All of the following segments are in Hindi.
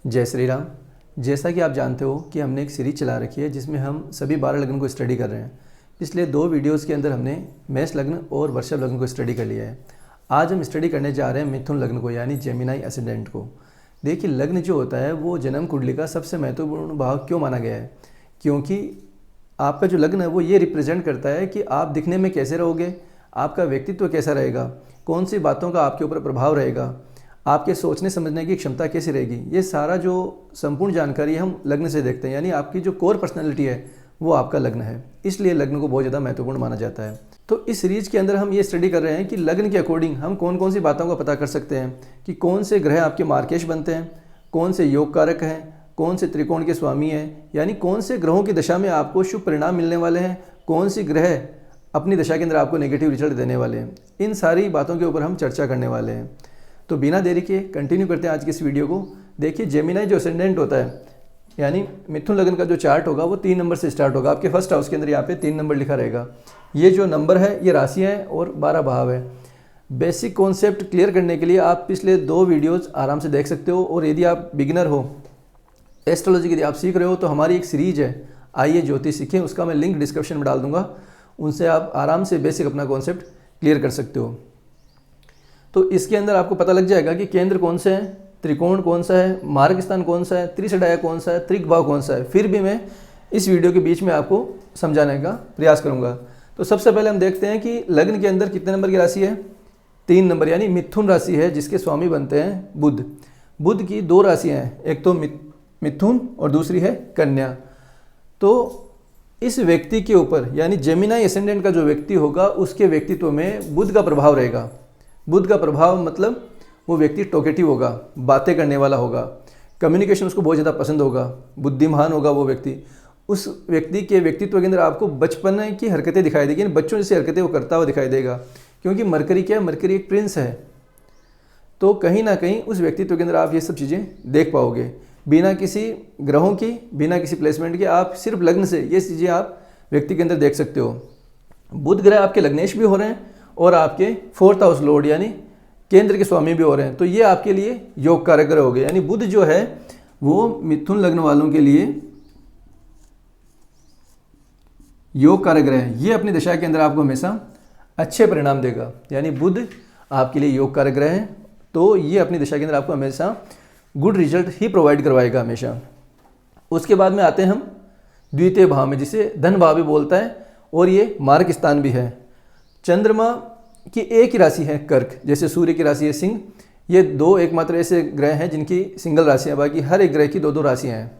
जय श्री राम। जैसा कि आप जानते हो कि हमने एक सीरीज चला रखी है जिसमें हम सभी 12 लग्न को स्टडी कर रहे हैं। पिछले 2 वीडियोस के अंदर हमने मेष लग्न और वृषभ लग्न को स्टडी कर लिया है। आज हम स्टडी करने जा रहे हैं मिथुन लग्न को, यानी जेमिनी एसेंडेंट को। देखिए, लग्न जो होता है वो जन्म कुंडली का सबसे महत्वपूर्ण भाव क्यों माना गया है? क्योंकि आपका जो लग्न है वो ये रिप्रेजेंट करता है कि आप दिखने में कैसे रहोगे, आपका व्यक्तित्व कैसा रहेगा, कौन सी बातों का आपके ऊपर प्रभाव रहेगा, आपके सोचने समझने की क्षमता कैसी रहेगी। ये सारा जो संपूर्ण जानकारी हम लग्न से देखते हैं, यानी आपकी जो कोर पर्सनैलिटी है वो आपका लग्न है। इसलिए लग्न को बहुत ज़्यादा महत्वपूर्ण माना जाता है। तो इस सीरीज के अंदर हम ये स्टडी कर रहे हैं कि लग्न के अकॉर्डिंग हम कौन कौन सी बातों का पता कर सकते हैं कि कौन से ग्रह आपके मार्केश बनते हैं, कौन से योग कारक हैं, कौन से त्रिकोण के स्वामी हैं, यानी कौन से ग्रहों की दशा में आपको शुभ परिणाम मिलने वाले हैं, कौन सी ग्रह अपनी दशा के अंदर आपको नेगेटिव रिजल्ट देने वाले हैं। इन सारी बातों के ऊपर हम चर्चा करने वाले हैं। तो बिना देरी के कंटिन्यू करते हैं आज की इस वीडियो को। देखिए, जेमिनी जो असेंडेंट होता है, यानी मिथुन लग्न का जो चार्ट होगा वो 3 नंबर से स्टार्ट होगा। आपके फर्स्ट हाउस के अंदर यहाँ पे 3 नंबर लिखा रहेगा। ये जो नंबर है ये राशियाँ हैं और 12 भाव है। बेसिक कॉन्सेप्ट क्लियर करने के लिए आप पिछले 2 वीडियोज़ आराम से देख सकते हो। और यदि आप बिगिनर हो, एस्ट्रोलॉजी यदि आप सीख रहे हो, तो हमारी एक सीरीज है आइए ज्योतिष सीखें, उसका मैं लिंक डिस्क्रिप्शन में डाल दूंगा। उनसे आप आराम से बेसिक अपना कॉन्सेप्ट क्लियर कर सकते हो। तो इसके अंदर आपको पता लग जाएगा कि केंद्र कौन से हैं, त्रिकोण कौन सा है, मार्ग स्थान कौन सा है, त्रिसडाया कौन सा है, त्रिक भाव कौन सा है। फिर भी मैं इस वीडियो के बीच में आपको समझाने का प्रयास करूंगा। तो सबसे पहले हम देखते हैं कि लग्न के अंदर कितने नंबर की राशि है। 3 नंबर, यानी मिथुन राशि है, जिसके स्वामी बनते हैं बुध। बुध की 2 राशियाँ हैं, एक तो मिथुन और दूसरी है कन्या। तो इस व्यक्ति के ऊपर, यानी जेमिनी एसेंडेंट का जो व्यक्ति होगा उसके व्यक्तित्व में बुध का प्रभाव रहेगा। बुध का प्रभाव मतलब वो व्यक्ति टॉकेटिव होगा, बातें करने वाला होगा, कम्युनिकेशन उसको बहुत ज़्यादा पसंद होगा, बुद्धिमान होगा वो व्यक्ति। उस व्यक्ति के व्यक्तित्व के अंदर आपको बचपन की हरकतें दिखाई देगी, बच्चों जैसी हरकतें वो करता हुआ दिखाई देगा। क्योंकि मरकरी क्या है, मरकरी एक प्रिंस है। तो कहीं ना कहीं उस व्यक्तित्व के अंदर आप ये सब चीज़ें देख पाओगे बिना किसी ग्रहों की, बिना किसी प्लेसमेंट के। आप सिर्फ लग्न से ये चीज़ें आप व्यक्ति के अंदर देख सकते हो। बुध ग्रह आपके लग्नेश भी हो रहे हैं और आपके 4th हाउस लॉर्ड यानी केंद्र के स्वामी भी हो रहे हैं। तो ये आपके लिए योग कारक ग्रह हो गए। यानी बुध जो है वो मिथुन लग्न वालों के लिए योग कारक ग्रह है। ये अपनी दशा के अंदर आपको हमेशा अच्छे परिणाम देगा। यानी बुध आपके लिए योग कारक ग्रह है, तो ये अपनी दशा के अंदर आपको हमेशा गुड रिजल्ट ही प्रोवाइड करवाएगा हमेशा। उसके बाद में आते हैं हम द्वितीय भाव में, जिसे धन भाव भी बोलता है और ये मार्ग स्थान भी है। चंद्रमा की एक ही राशि है कर्क, जैसे सूर्य की राशि है सिंह। ये 2 एकमात्र ऐसे ग्रह हैं जिनकी सिंगल राशियाँ, बाकी हर एक ग्रह की 2-2 राशियाँ हैं।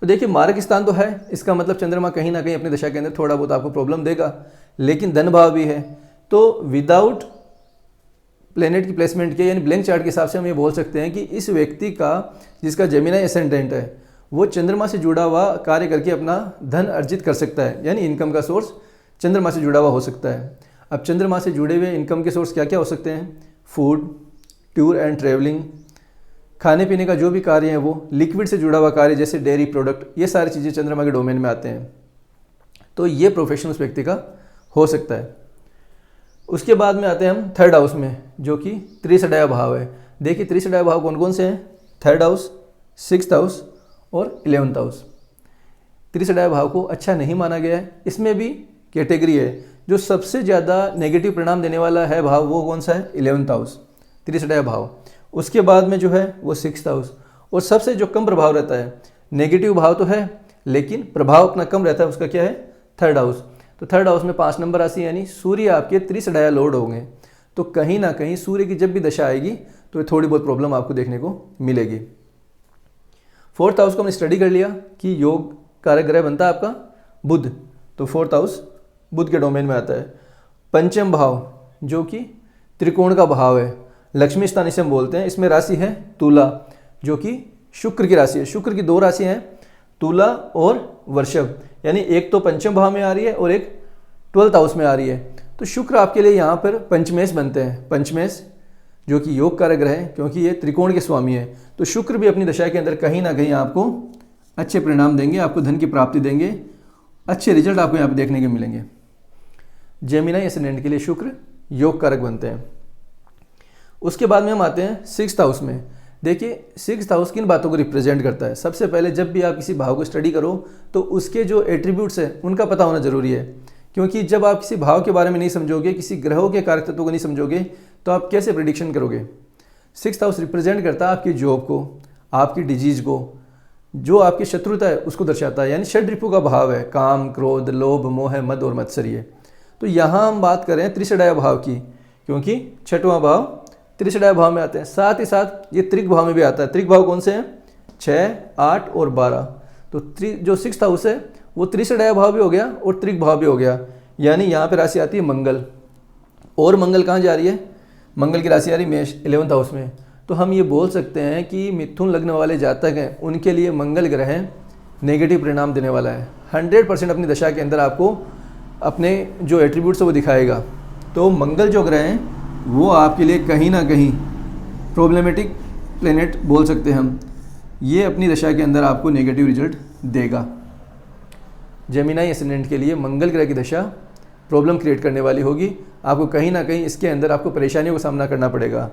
तो देखिए, मार्ग स्थान तो है, इसका मतलब चंद्रमा कहीं ना कहीं अपनी दशा के अंदर थोड़ा बहुत आपको प्रॉब्लम देगा। लेकिन धन भाव भी है, तो विदाउट प्लेनेट की प्लेसमेंट के, यानी ब्लैंक चार्ट के हिसाब से हम ये बोल सकते हैं कि इस व्यक्ति का, जिसका जेमिनी एसेंडेंट है, वो चंद्रमा से जुड़ा हुआ कार्य करके अपना धन अर्जित कर सकता है। यानी इनकम का सोर्स चंद्रमा से जुड़ा हुआ हो सकता है। अब चंद्रमा से जुड़े हुए इनकम के सोर्स क्या क्या हो सकते हैं? फूड, टूर एंड ट्रेवलिंग, खाने पीने का जो भी कार्य है वो, लिक्विड से जुड़ा हुआ कार्य जैसे डेयरी प्रोडक्ट, ये सारी चीज़ें चंद्रमा के डोमेन में आते हैं। तो ये प्रोफेशन उस व्यक्ति का हो सकता है। उसके बाद में आते हैं हम 3rd हाउस में, जो कि त्रिसडाया भाव है। देखिए, त्रिसडाया भाव कौन कौन से हैं? 3rd हाउस, 6th हाउस और 11th हाउस। त्रिसडाया भाव को अच्छा नहीं माना गया है। इसमें भी कैटेगरी है। जो सबसे ज़्यादा नेगेटिव परिणाम देने वाला है भाव वो कौन सा है? 11th हाउस, त्रिसडाया भाव। उसके बाद में जो है वो 6th हाउस। और सबसे जो कम प्रभाव रहता है, नेगेटिव भाव तो है लेकिन प्रभाव अपना कम रहता है, उसका क्या है? 3rd house. तो 3rd हाउस में 5 नंबर राशि, यानी सूर्य आपके त्रिसडाया लॉर्ड होंगे। तो कहीं ना कहीं सूर्य की जब भी दशा आएगी तो थोड़ी बहुत प्रॉब्लम आपको देखने को मिलेगी। 4th हाउस को हमने स्टडी कर लिया कि योग कारक ग्रह बनता है आपका बुध, तो 4th हाउस बुध के डोमेन में आता है। 5th भाव जो कि त्रिकोण का भाव है, लक्ष्मी स्थान इसे हम बोलते हैं। इसमें राशि है तुला, जो कि शुक्र की राशि है। शुक्र की 2 राशि हैं, तुला और वृषभ। यानी एक तो 5th भाव में आ रही है और एक 12th हाउस में आ रही है। तो शुक्र आपके लिए यहाँ पर पंचमेश बनते हैं। पंचमेश जो कि योग कारक ग्रह है, क्योंकि ये त्रिकोण के स्वामी है। तो शुक्र भी अपनी दशा के अंदर कहीं ना कहीं आपको अच्छे परिणाम देंगे, आपको धन की प्राप्ति देंगे, अच्छे रिजल्ट आपको यहाँ पे देखने के मिलेंगे। जेमिनी एसेंडेंट के लिए शुक्र योग कारक बनते हैं। उसके बाद में हम आते हैं 6th हाउस में। देखिए 6th हाउस किन बातों को रिप्रेजेंट करता है। सबसे पहले जब भी आप किसी भाव को स्टडी करो तो उसके जो एट्रीब्यूट्स हैं उनका पता होना जरूरी है, क्योंकि जब आप किसी भाव के बारे में नहीं समझोगे, किसी ग्रहों के कारक तत्वों को नहीं समझोगे, तो आप कैसे प्रिडिक्शन करोगे। 6th हाउस रिप्रेजेंट करता है आपकी जॉब को, आपकी डिजीज को, जो आपकी शत्रुता है उसको दर्शाता है, यानी षड्रिपु का भाव है, काम, क्रोध, लोभ, मोह, मद और मत्सर्य। तो यहाँ हम बात कर रहे हैं त्रिषडाय भाव की, क्योंकि छठवां भाव त्रिषडाय भाव में आते हैं। साथ ही साथ ये त्रिक भाव में भी आता है। त्रिक भाव कौन से हैं? 6, 8 और 12। तो जो 6th हाउस है वो त्रिषडाय भाव भी हो गया और त्रिक भाव भी हो गया, यानी यहाँ पे राशि आती है मंगल। और मंगल कहाँ जा रही है? मंगल की राशि आ रही है मेष, 11th हाउस में। तो हम ये बोल सकते हैं कि मिथुन लग्न वाले जातक हैं उनके लिए मंगल ग्रह नेगेटिव परिणाम देने वाला है। 100% अपनी दशा के अंदर आपको अपने जो एट्रीब्यूट्स है वो दिखाएगा। तो मंगल जो ग्रह हैं वो आपके लिए कहीं ना कहीं प्रॉब्लमेटिक प्लेनेट बोल सकते हैं हम। ये अपनी दशा के अंदर आपको नेगेटिव रिजल्ट देगा। जेमिनाई एसेंडेंट के लिए मंगल ग्रह की दशा प्रॉब्लम क्रिएट करने वाली होगी। आपको कहीं ना कहीं इसके अंदर आपको परेशानियों का सामना करना पड़ेगा।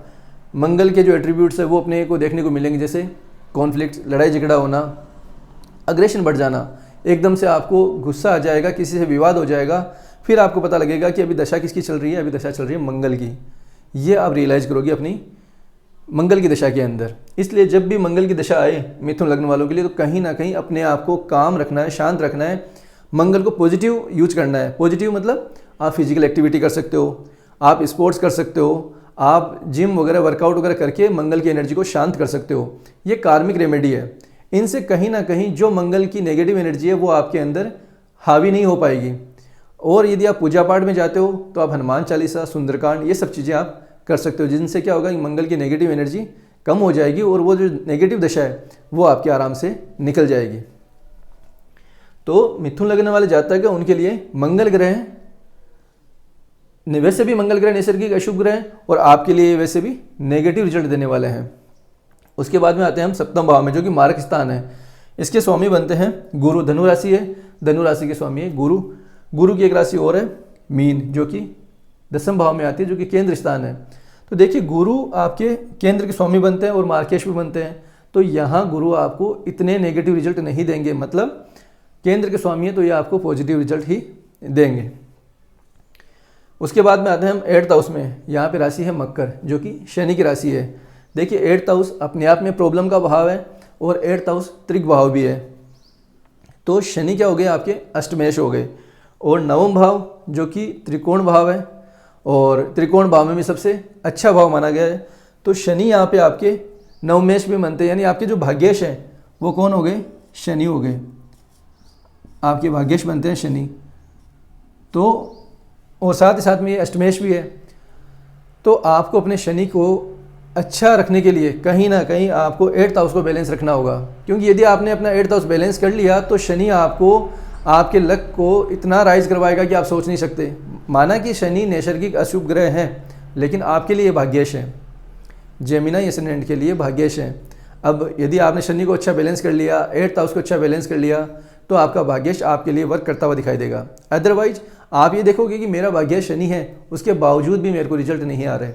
मंगल के जो एट्रीब्यूट्स है वो अपने को देखने को मिलेंगे, जैसे कॉन्फ्लिक्ट, लड़ाई झगड़ा होना, अग्रेशन बढ़ जाना, एकदम से आपको गुस्सा आ जाएगा, किसी से विवाद हो जाएगा, फिर आपको पता लगेगा कि अभी दशा किसकी चल रही है, अभी दशा चल रही है मंगल की। ये आप रियलाइज़ करोगे अपनी मंगल की दशा के अंदर। इसलिए जब भी मंगल की दशा आए मिथुन लग्न वालों के लिए तो कहीं ना कहीं अपने आप को काम रखना है, शांत रखना है, मंगल को पॉजिटिव यूज करना है। पॉजिटिव मतलब आप फिजिकल एक्टिविटी कर सकते हो, आप स्पोर्ट्स कर सकते हो, आप जिम वगैरह वर्कआउट वगैरह करके मंगल की एनर्जी को शांत कर सकते हो। ये कार्मिक रेमेडी है। इनसे कहीं ना कहीं जो मंगल की नेगेटिव एनर्जी है वो आपके अंदर हावी नहीं हो पाएगी। और यदि आप पूजा पाठ में जाते हो तो आप हनुमान चालीसा, सुंदरकांड, ये सब चीज़ें आप कर सकते हो, जिनसे क्या होगा कि मंगल की नेगेटिव एनर्जी कम हो जाएगी और वो जो नेगेटिव दशा है वो आपके आराम से निकल जाएगी। तो मिथुन लगने वाले जातक है उनके लिए मंगल ग्रह वैसे भी मंगल ग्रह नैसर्गिक अशुभ ग्रह है और आपके लिए वैसे भी नेगेटिव रिजल्ट देने वाले हैं। उसके बाद में आते हैं हम सप्तम भाव में, जो कि मारक स्थान है। इसके स्वामी बनते हैं गुरु। धनु राशि है, धनु राशि के स्वामी है गुरु। गुरु की एक राशि और है मीन, जो कि 10वें भाव में आती है, जो कि केंद्र स्थान है। तो देखिए गुरु आपके केंद्र के स्वामी बनते हैं और मार्केश भी बनते हैं। तो यहाँ गुरु आपको इतने नेगेटिव रिजल्ट नहीं देंगे, मतलब केंद्र के स्वामी है तो ये आपको पॉजिटिव रिजल्ट ही देंगे। उसके बाद में आते हैं हम 8th हाउस में। यहाँ पे राशि है मकर, जो कि शनि की राशि है। देखिए 8th हाउस अपने आप में प्रॉब्लम का भाव है और 8th हाउस त्रिक भाव भी है। तो शनि क्या हो गए आपके अष्टमेश हो गए। और नवम भाव जो कि त्रिकोण भाव है और त्रिकोण भाव में भी सबसे अच्छा भाव माना गया है। तो शनि यहाँ पे आपके नवमेश भी बनते हैं, यानी आपके जो भाग्येश हैं वो कौन हो गए? शनि हो गए। आपके भाग्येश बनते हैं शनि। तो और साथ ही साथ में ये अष्टमेश भी है। तो आपको अपने शनि को अच्छा रखने के लिए कहीं ना कहीं आपको 8th हाउस को बैलेंस रखना होगा, क्योंकि यदि आपने अपना 8th हाउस बैलेंस कर लिया तो शनि आपको आपके लक को इतना राइज करवाएगा कि आप सोच नहीं सकते। माना कि शनि नैसर्गिक अशुभ ग्रह है, लेकिन आपके लिए भाग्येश है, जेमिनाई एसेंडेंट के लिए भाग्येश है। अब यदि आपने शनि को अच्छा बैलेंस कर लिया, 8th हाउस को अच्छा बैलेंस कर लिया, तो आपका भाग्येश आपके लिए वर्क करता हुआ दिखाई देगा। अदरवाइज आप ये देखोगे कि मेरा भाग्य शनि है, उसके बावजूद भी मेरे को रिजल्ट नहीं आ रहे।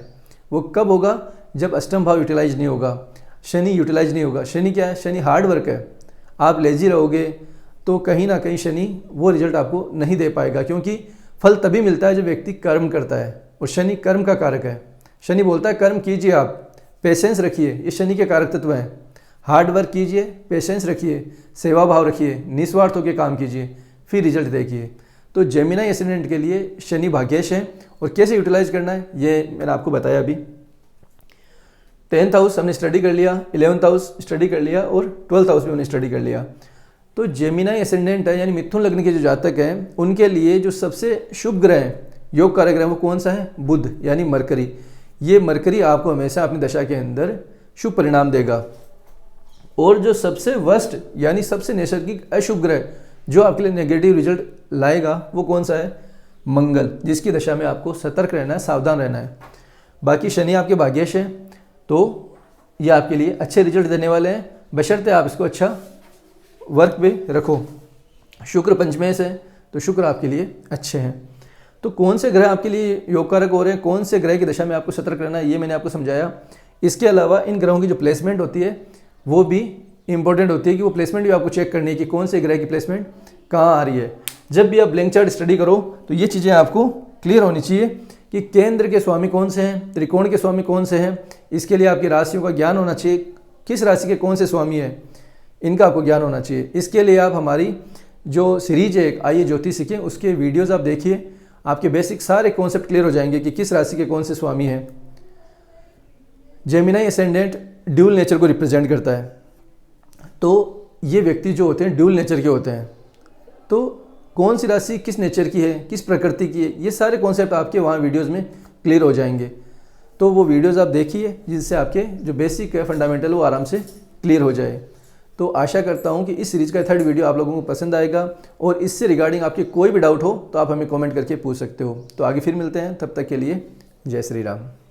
वो कब होगा? जब अष्टम भाव यूटिलाइज नहीं होगा, शनि यूटिलाइज नहीं होगा। शनि क्या है? शनि हार्ड वर्क है। आप लेजी रहोगे तो कहीं ना कहीं शनि वो रिजल्ट आपको नहीं दे पाएगा, क्योंकि फल तभी मिलता है जब व्यक्ति कर्म करता है, और शनि कर्म का कारक है। शनि बोलता है कर्म कीजिए, आप पेशेंस रखिए, ये शनि के कारक तत्व हैं। हार्ड वर्क कीजिए, पेशेंस रखिए, सेवा भाव रखिए, निस्वार्थ होकर काम कीजिए, फिर रिजल्ट देखिए। तो जेमिनाई एसेंडेंट के लिए शनि भाग्येश है, और कैसे यूटिलाइज करना है ये मैंने आपको बताया अभी। 10th हाउस हमने स्टडी कर लिया, 11th हाउस स्टडी कर लिया और 12th हाउस भी हमने स्टडी कर लिया। तो जेमिनाई एसेंडेंट है, यानी मिथुन लग्न के जो जातक हैं उनके लिए जो सबसे शुभ ग्रह है, योग कारक ग्रह, वो कौन सा है? बुध, यानी मरकरी। ये मरकरी आपको हमेशा अपनी दशा के अंदर शुभ परिणाम देगा। और जो सबसे वर्स्ट यानी सबसे नैसर्गिक अशुभ ग्रह जो आपके लिए नेगेटिव रिजल्ट लाएगा वो कौन सा है? मंगल, जिसकी दशा में आपको सतर्क रहना है, सावधान रहना है। बाकी शनि आपके भाग्येश है, तो ये आपके लिए अच्छे रिजल्ट देने वाले हैं, बशर्ते आप इसको अच्छा वर्क पे रखो। शुक्र पंचमेश है, तो शुक्र आपके लिए अच्छे हैं। तो कौन से ग्रह आपके लिए योग कारक हो रहे हैं, कौन से ग्रह की दशा में आपको सतर्क रहना है, ये मैंने आपको समझाया। इसके अलावा इन ग्रहों की जो प्लेसमेंट होती है वो भी इंपॉर्टेंट होती है कि वो प्लेसमेंट भी आपको चेक करनी है कि कौन से ग्रह की प्लेसमेंट कहाँ आ रही है। जब भी आप ब्लैंक चार्ट स्टडी करो तो ये चीज़ें आपको क्लियर होनी चाहिए कि केंद्र के स्वामी कौन से हैं, त्रिकोण के स्वामी कौन से हैं। इसके लिए आपकी राशियों का ज्ञान होना चाहिए, किस राशि के कौन से स्वामी हैं इनका आपको ज्ञान होना चाहिए। इसके लिए आप हमारी जो सीरीज है आइए ज्योतिष सीखें उसके वीडियोज़ आप देखिए, आपके बेसिक सारे कॉन्सेप्ट क्लियर हो जाएंगे कि किस राशि के कौन से स्वामी हैं। जेमिनी असेंडेंट ड्यूल नेचर को रिप्रेजेंट करता है, तो ये व्यक्ति जो होते हैं ड्यूल नेचर के होते हैं। तो कौन सी राशि किस नेचर की है, किस प्रकृति की है, ये सारे कॉन्सेप्ट आपके वहाँ वीडियोज़ में क्लियर हो जाएंगे। तो वो वीडियोज़ आप देखिए जिससे आपके जो बेसिक है फंडामेंटल वो आराम से क्लियर हो जाए। तो आशा करता हूँ कि इस सीरीज़ का 3rd वीडियो आप लोगों को पसंद आएगा और इससे रिगार्डिंग आपके कोई भी डाउट हो तो आप हमें कमेंट करके पूछ सकते हो। तो आगे फिर मिलते हैं, तब तक के लिए जय श्री राम।